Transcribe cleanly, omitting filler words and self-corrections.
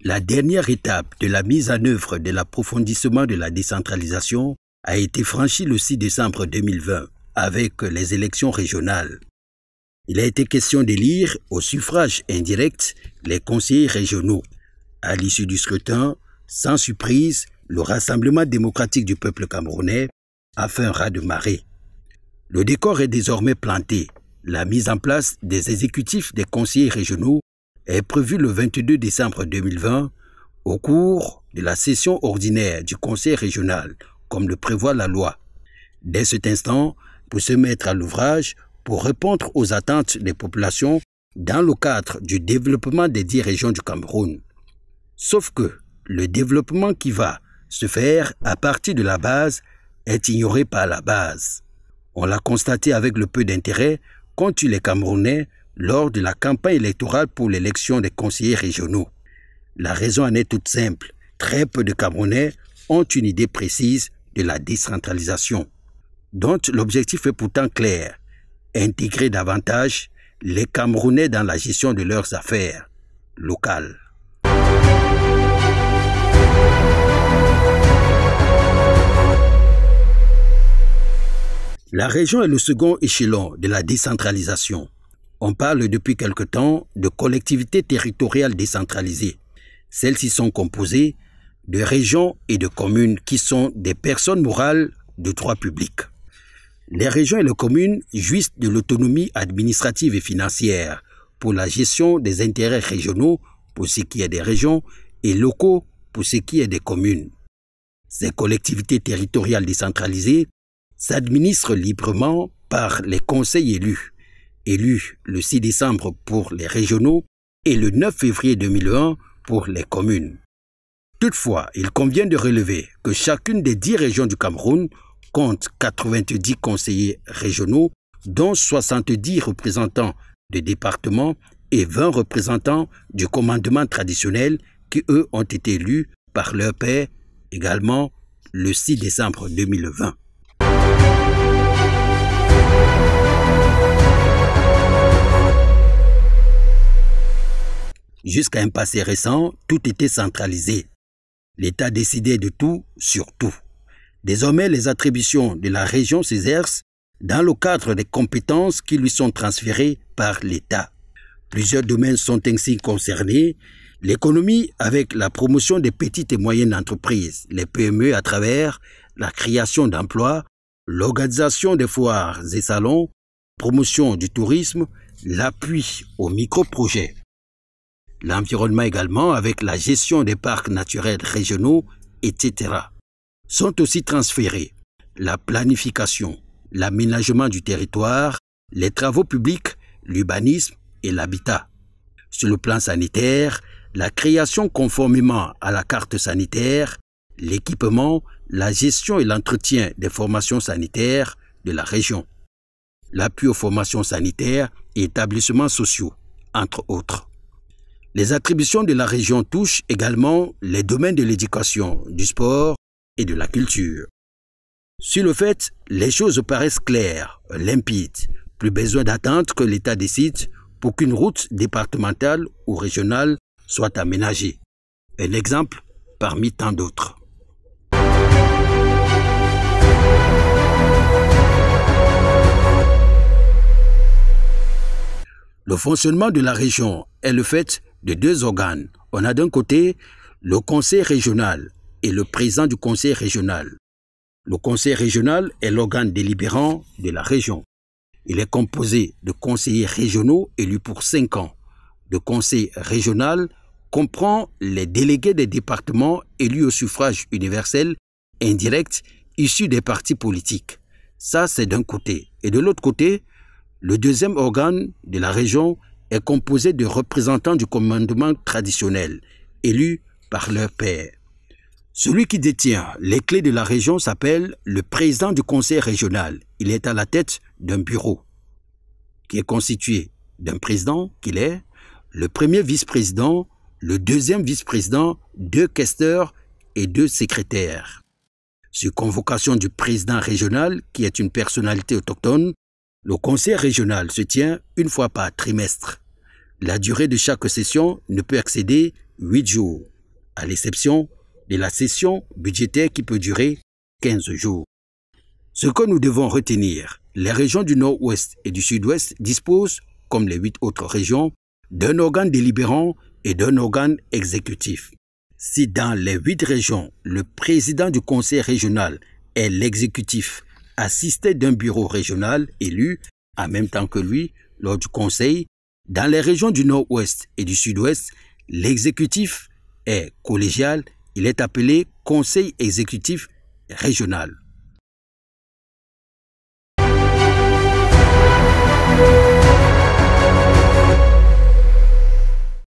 La dernière étape de la mise en œuvre de l'approfondissement de la décentralisation a été franchie le 6 décembre 2020 avec les élections régionales. Il a été question d'élire au suffrage indirect les conseillers régionaux. À l'issue du scrutin, sans surprise, le Rassemblement démocratique du peuple camerounais a fait un raz-de-marée. Le décor est désormais planté. La mise en place des exécutifs des conseillers régionaux est prévue le 22 décembre 2020 au cours de la session ordinaire du conseil régional, comme le prévoit la loi. Dès cet instant, pour se mettre à l'ouvrage, pour répondre aux attentes des populations dans le cadre du développement des 10 régions du Cameroun. Sauf que le développement qui va se faire à partir de la base est ignoré par la base. On l'a constaté avec le peu d'intérêt qu'ont eu les Camerounais lors de la campagne électorale pour l'élection des conseillers régionaux. La raison en est toute simple. Très peu de Camerounais ont une idée précise de la décentralisation, dont l'objectif est pourtant clair: intégrer davantage les Camerounais dans la gestion de leurs affaires locales. La région est le second échelon de la décentralisation. On parle depuis quelque temps de collectivités territoriales décentralisées. Celles-ci sont composées de régions et de communes qui sont des personnes morales de droit public. Les régions et les communes jouissent de l'autonomie administrative et financière pour la gestion des intérêts régionaux pour ce qui est des régions et locaux pour ce qui est des communes. Ces collectivités territoriales décentralisées s'administrent librement par les conseils élus le 6 décembre pour les régionaux et le 9 février 2001 pour les communes. Toutefois, il convient de relever que chacune des 10 régions du Cameroun compte 90 conseillers régionaux, dont 70 représentants de départements et 20 représentants du commandement traditionnel qui, eux, ont été élus par leur pairs également le 6 décembre 2020. Jusqu'à un passé récent, tout était centralisé. L'État décidait de tout sur tout. Désormais, les attributions de la région s'exercent dans le cadre des compétences qui lui sont transférées par l'État. Plusieurs domaines sont ainsi concernés. L'économie avec la promotion des petites et moyennes entreprises, les PME à travers la création d'emplois, l'organisation des foires et salons, promotion du tourisme, l'appui aux micro-projets. L'environnement également avec la gestion des parcs naturels régionaux, etc. sont aussi transférés. La planification, l'aménagement du territoire, les travaux publics, l'urbanisme et l'habitat. Sur le plan sanitaire, la création conformément à la carte sanitaire, l'équipement, la gestion et l'entretien des formations sanitaires de la région. L'appui aux formations sanitaires et établissements sociaux, entre autres. Les attributions de la région touchent également les domaines de l'éducation, du sport et de la culture. Sur le fait, les choses paraissent claires, limpides. Plus besoin d'attendre que l'État décide pour qu'une route départementale ou régionale soit aménagée. Un exemple parmi tant d'autres. Le fonctionnement de la région est le fait de 2 organes. On a d'un côté le conseil régional et le président du conseil régional. Le conseil régional est l'organe délibérant de la région. Il est composé de conseillers régionaux élus pour 5 ans. Le conseil régional comprend les délégués des départements élus au suffrage universel indirect issus des partis politiques. Ça, c'est d'un côté. Et de l'autre côté, le deuxième organe de la région est composé de représentants du commandement traditionnel, élus par leurs pairs. Celui qui détient les clés de la région s'appelle le président du conseil régional. Il est à la tête d'un bureau qui est constitué d'un président, qu'il est, le premier vice-président, le deuxième vice-président, 2 questeurs et 2 secrétaires. Sur convocation du président régional, qui est une personnalité autochtone, le conseil régional se tient une fois par trimestre. La durée de chaque session ne peut excéder 8 jours. à l'exception de la session budgétaire qui peut durer 15 jours. Ce que nous devons retenir, les régions du Nord-Ouest et du Sud-Ouest disposent, comme les 8 autres régions, d'un organe délibérant et d'un organe exécutif. Si dans les 8 régions, le président du conseil régional est l'exécutif, assisté d'un bureau régional élu en même temps que lui lors du conseil, dans les régions du Nord-Ouest et du Sud-Ouest, l'exécutif est collégial, il est appelé conseil exécutif régional.